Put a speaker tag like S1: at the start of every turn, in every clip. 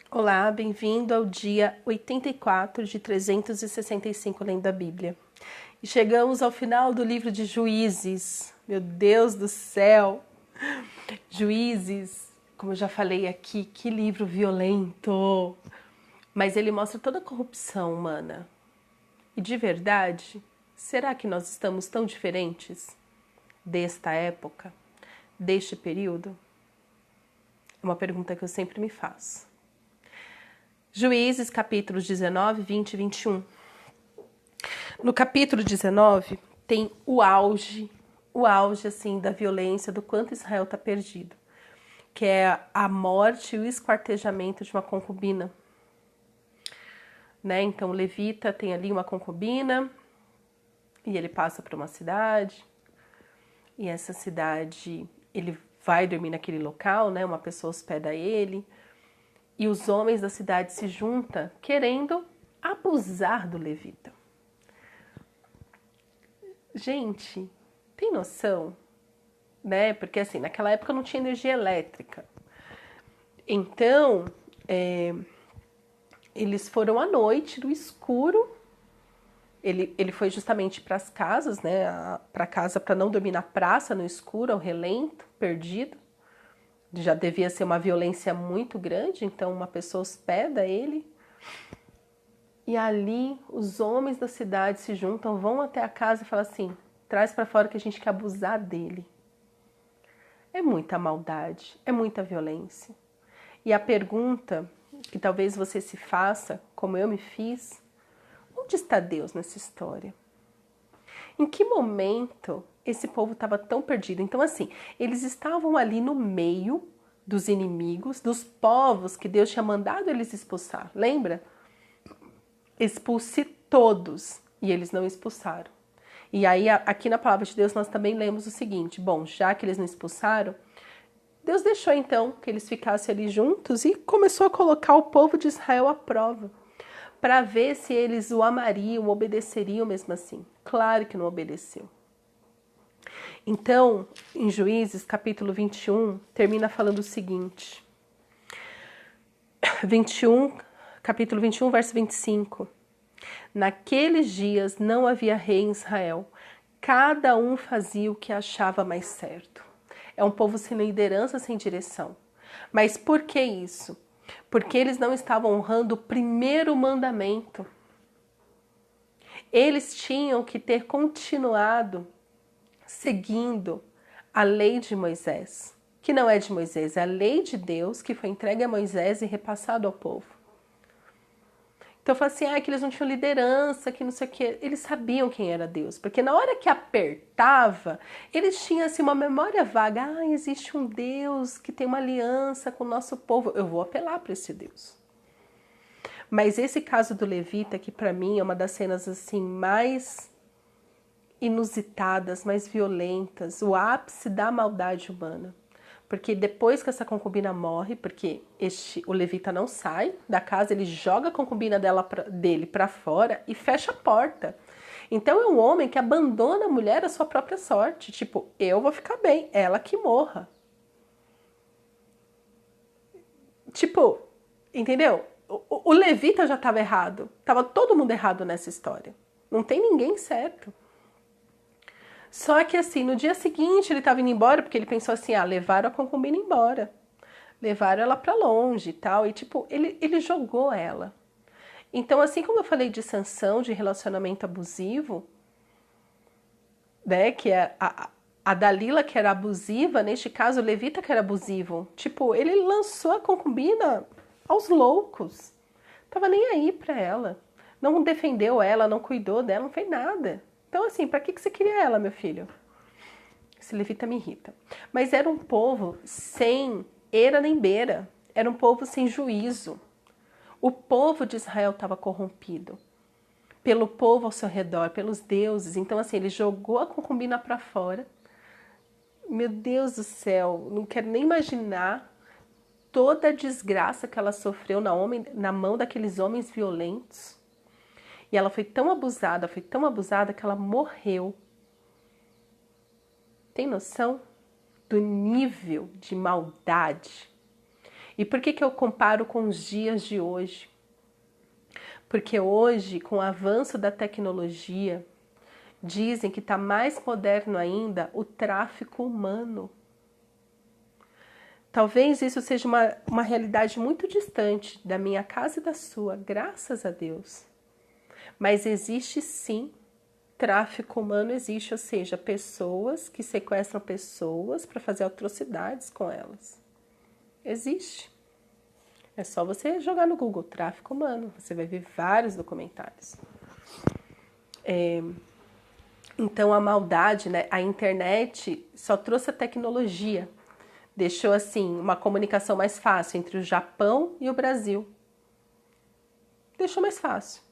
S1: Olá, bem-vindo ao dia 84 de 365 lendo a Bíblia. E chegamos ao final do livro de Juízes. Meu Deus do céu! Juízes, como eu já falei aqui, que livro violento! Mas ele mostra toda a corrupção humana. E de verdade, será que nós estamos tão diferentes desta época, deste período? É uma pergunta que eu sempre me faço. Juízes, capítulos 19, 20 e 21. No capítulo 19 tem o auge assim da violência, do quanto Israel está perdido, que é a morte e o esquartejamento de uma concubina. Né? Então, o levita tem ali uma concubina e ele passa para uma cidade, e essa cidade ele vai dormir naquele local, né? Uma pessoa hospeda ele, e os homens da cidade se juntam querendo abusar do levita. Gente, tem noção? Né? Porque assim, naquela época não tinha energia elétrica. Então, eles foram à noite, no escuro. Ele foi justamente para as casas, né? Para casa para não dormir na praça, no escuro, ao relento, perdido. Já devia ser uma violência muito grande, então uma pessoa hospeda ele. E ali os homens da cidade se juntam, vão até a casa e falam assim: traz para fora que a gente quer abusar dele. É muita maldade, é muita violência. E a pergunta que talvez você se faça, como eu me fiz: onde está Deus nessa história? Em que momento esse povo estava tão perdido? Então, assim, eles estavam ali no meio dos inimigos, dos povos que Deus tinha mandado eles expulsar. Lembra? Expulse todos. E eles não expulsaram. E aí, aqui na palavra de Deus, nós também lemos o seguinte: bom, já que eles não expulsaram, Deus deixou então que eles ficassem ali juntos e começou a colocar o povo de Israel à prova, para ver se eles o amariam, obedeceriam mesmo assim. Claro que não obedeceu. Então, em Juízes, capítulo 21, termina falando o seguinte. 21, capítulo 21, verso 25. Naqueles dias não havia rei em Israel. Cada um fazia o que achava mais certo. É um povo sem liderança, sem direção. Mas por que isso? Porque eles não estavam honrando o primeiro mandamento. Eles tinham que ter continuado seguindo a lei de Moisés, que não é de Moisés, é a lei de Deus que foi entregue a Moisés e repassado ao povo. Então eu falo assim, que eles não tinham liderança, que não sei o quê. Eles sabiam quem era Deus, porque na hora que apertava, eles tinham assim uma memória vaga. Existe um Deus que tem uma aliança com o nosso povo. Eu vou apelar para esse Deus. Mas esse caso do levita, que para mim é uma das cenas assim mais inusitadas, mais violentas, o ápice da maldade humana. Porque depois que essa concubina morre, porque o levita não sai da casa, ele joga a concubina dele para fora e fecha a porta. Então é um homem que abandona a mulher à sua própria sorte. Tipo, eu vou ficar bem, ela que morra. Tipo, entendeu? O levita já estava errado. Tava todo mundo errado nessa história. Não tem ninguém certo. Só que assim, no dia seguinte ele estava indo embora, porque ele pensou assim, levaram a concubina embora. Levaram ela para longe e tal. E tipo, ele jogou ela. Então, assim como eu falei de Sansão, de relacionamento abusivo, né, que é a Dalila que era abusiva, neste caso o levita que era abusivo. Tipo, ele lançou a concubina aos loucos. Tava nem aí pra ela. Não defendeu ela, não cuidou dela, não fez nada. Então, assim, pra que você queria ela, meu filho? Esse levita me irrita. Mas era um povo sem eira nem beira. Era um povo sem juízo. O povo de Israel estava corrompido pelo povo ao seu redor, pelos deuses. Então, assim, ele jogou a concubina para fora. Meu Deus do céu, não quero nem imaginar toda a desgraça que ela sofreu na mão daqueles homens violentos. E ela foi tão abusada que ela morreu. Tem noção do nível de maldade? E por que eu comparo com os dias de hoje? Porque hoje, com o avanço da tecnologia, dizem que está mais moderno ainda o tráfico humano. Talvez isso seja uma realidade muito distante da minha casa e da sua, graças a Deus. Mas existe sim, tráfico humano existe, ou seja, pessoas que sequestram pessoas para fazer atrocidades com elas. Existe. É só você jogar no Google, tráfico humano, você vai ver vários documentários. Então a maldade, né, a internet só trouxe a tecnologia. Deixou, assim, uma comunicação mais fácil entre o Japão e o Brasil. Deixou mais fácil.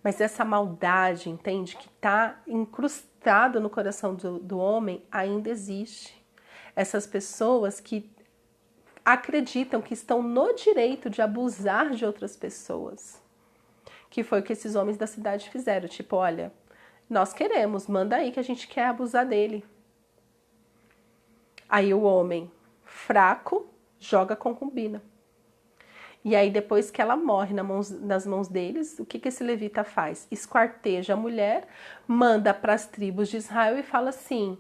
S1: Mas essa maldade, entende, que está incrustada no coração do homem, ainda existe. Essas pessoas que acreditam que estão no direito de abusar de outras pessoas. Que foi o que esses homens da cidade fizeram. Tipo, olha, nós queremos, manda aí que a gente quer abusar dele. Aí o homem fraco joga a concubina. E aí depois que ela morre nas mãos deles, o que esse levita faz? Esquarteja a mulher, manda para as tribos de Israel e fala assim,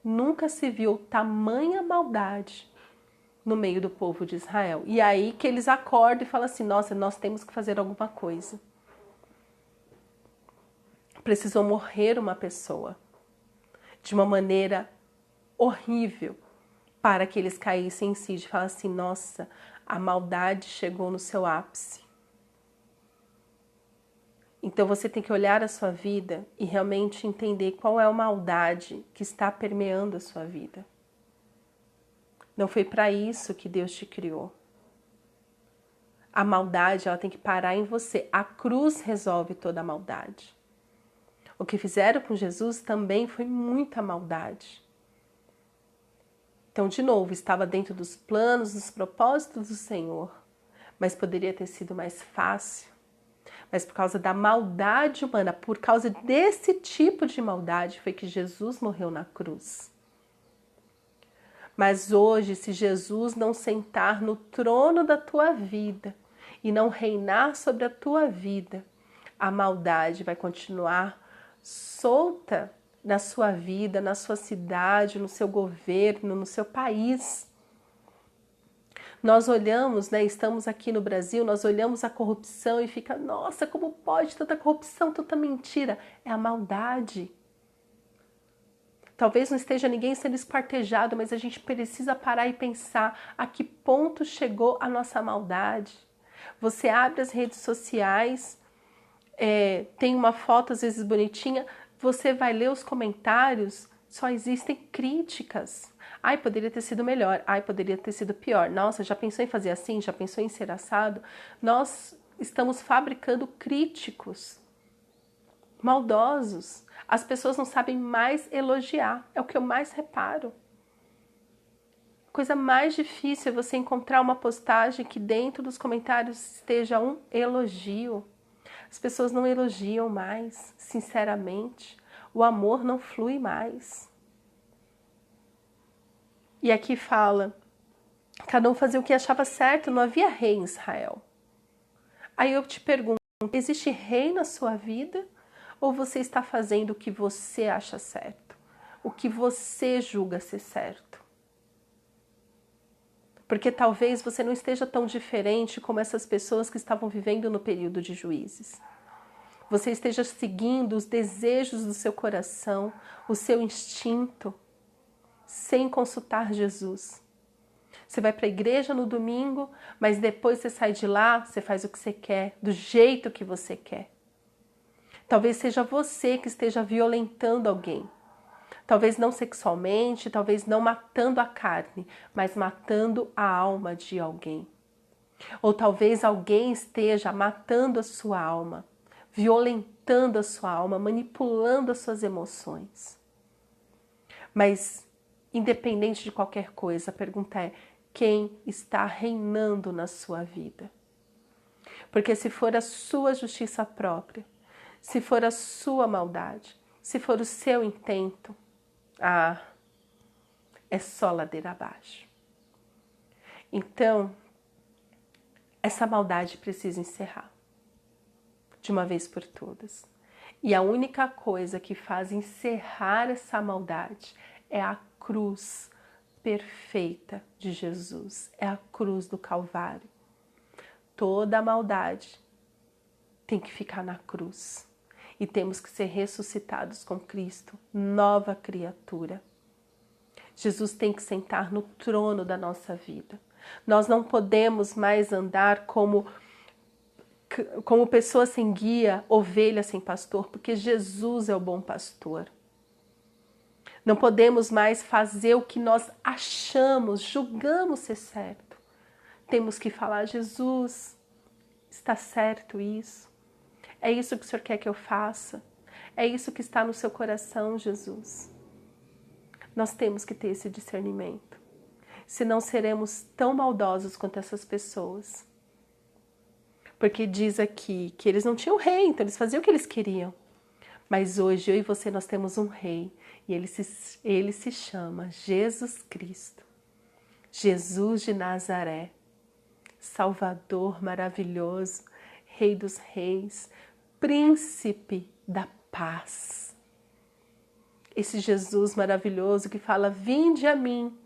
S1: nunca se viu tamanha maldade no meio do povo de Israel. E aí que eles acordam e falam assim, nossa, nós temos que fazer alguma coisa. Precisou morrer uma pessoa de uma maneira horrível para que eles caíssem em si, de falar assim, nossa, a maldade chegou no seu ápice. Então você tem que olhar a sua vida e realmente entender qual é a maldade que está permeando a sua vida. Não foi para isso que Deus te criou. A maldade, ela tem que parar em você. A cruz resolve toda a maldade. O que fizeram com Jesus também foi muita maldade. Então, de novo, estava dentro dos planos, dos propósitos do Senhor, mas poderia ter sido mais fácil. Mas por causa da maldade humana, por causa desse tipo de maldade, foi que Jesus morreu na cruz. Mas hoje, se Jesus não sentar no trono da tua vida e não reinar sobre a tua vida, a maldade vai continuar solta na sua vida, na sua cidade, no seu governo, no seu país. Nós olhamos, né, estamos aqui no Brasil, nós olhamos a corrupção e fica, nossa, como pode tanta corrupção, tanta mentira? É a maldade. Talvez não esteja ninguém sendo esquartejado, mas a gente precisa parar e pensar a que ponto chegou a nossa maldade. Você abre as redes sociais, tem uma foto às vezes bonitinha, você vai ler os comentários, só existem críticas. Ai, poderia ter sido melhor. Ai, poderia ter sido pior. Nossa, já pensou em fazer assim? Já pensou em ser assado? Nós estamos fabricando críticos maldosos. As pessoas não sabem mais elogiar. É o que eu mais reparo. A coisa mais difícil é você encontrar uma postagem que dentro dos comentários esteja um elogio. As pessoas não elogiam mais, sinceramente. O amor não flui mais. E aqui fala, cada um fazia o que achava certo, não havia rei em Israel. Aí eu te pergunto, existe rei na sua vida? Ou você está fazendo o que você acha certo? O que você julga ser certo? Porque talvez você não esteja tão diferente como essas pessoas que estavam vivendo no período de Juízes. Você esteja seguindo os desejos do seu coração, o seu instinto, sem consultar Jesus. Você vai para a igreja no domingo, mas depois você sai de lá, você faz o que você quer, do jeito que você quer. Talvez seja você que esteja violentando alguém. Talvez não sexualmente, talvez não matando a carne, mas matando a alma de alguém. Ou talvez alguém esteja matando a sua alma, violentando a sua alma, manipulando as suas emoções. Mas, independente de qualquer coisa, a pergunta é: quem está reinando na sua vida? Porque se for a sua justiça própria, se for a sua maldade, se for o seu intento, é só ladeira abaixo. Então, Essa maldade precisa encerrar de uma vez por todas. E a única coisa que faz encerrar essa maldade é a cruz perfeita de Jesus, é a cruz do Calvário. Toda a maldade tem que ficar na cruz. E temos que ser ressuscitados com Cristo, nova criatura. Jesus tem que sentar no trono da nossa vida. Nós não podemos mais andar como pessoa sem guia, ovelha sem pastor, porque Jesus é o bom pastor. Não podemos mais fazer o que nós achamos, julgamos ser certo. Temos que falar: Jesus, está certo isso? É isso que o Senhor quer que eu faça? É isso que está no seu coração, Jesus? Nós temos que ter esse discernimento. Senão seremos tão maldosos quanto essas pessoas. Porque diz aqui que eles não tinham rei, então eles faziam o que eles queriam. Mas hoje eu e você nós temos um rei e ele se chama Jesus Cristo. Jesus de Nazaré, Salvador maravilhoso, Rei dos reis, Príncipe da paz. Esse Jesus maravilhoso que fala: vinde a mim,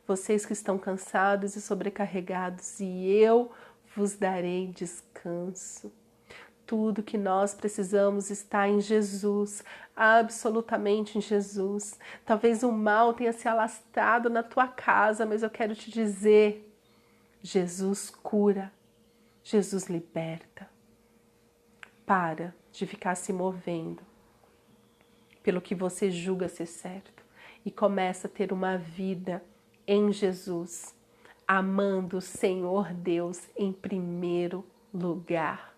S1: vocês que estão cansados e sobrecarregados, e eu vos darei descanso. Tudo que nós precisamos está em Jesus, absolutamente em Jesus. Talvez o mal tenha se alastrado na tua casa, mas eu quero te dizer: Jesus cura, Jesus liberta. Para de ficar se movendo pelo que você julga ser certo e começa a ter uma vida em Jesus, amando o Senhor Deus em primeiro lugar.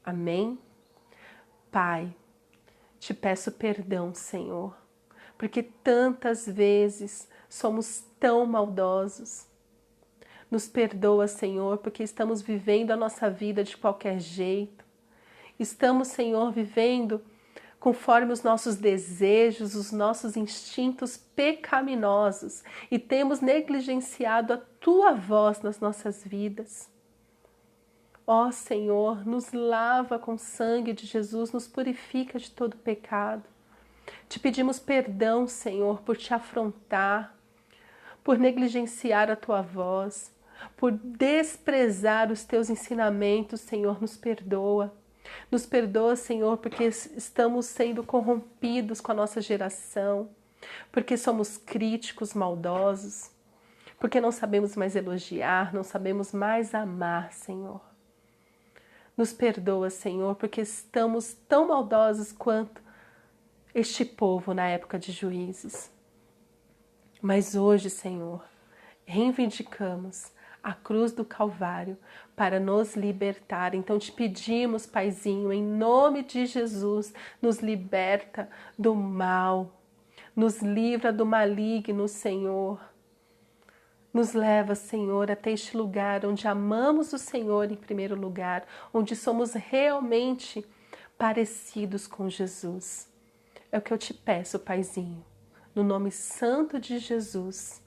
S1: Amém? Pai, te peço perdão, Senhor, porque tantas vezes somos tão maldosos. Nos perdoa, Senhor, porque estamos vivendo a nossa vida de qualquer jeito. Estamos, Senhor, vivendo conforme os nossos desejos, os nossos instintos pecaminosos e temos negligenciado a Tua voz nas nossas vidas. Ó Senhor, nos lava com o sangue de Jesus, nos purifica de todo pecado. Te pedimos perdão, Senhor, por te afrontar, por negligenciar a Tua voz, por desprezar os Teus ensinamentos. Senhor, nos perdoa. Nos perdoa, Senhor, porque estamos sendo corrompidos com a nossa geração, porque somos críticos, maldosos, porque não sabemos mais elogiar, não sabemos mais amar, Senhor. Nos perdoa, Senhor, porque estamos tão maldosos quanto este povo na época de Juízes. Mas hoje, Senhor, reivindicamos a cruz do Calvário para nos libertar. Então te pedimos, Paizinho, em nome de Jesus, nos liberta do mal, nos livra do maligno, Senhor. Nos leva, Senhor, até este lugar onde amamos o Senhor em primeiro lugar, onde somos realmente parecidos com Jesus. É o que eu te peço, Paizinho, no nome santo de Jesus.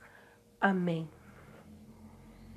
S1: Amém.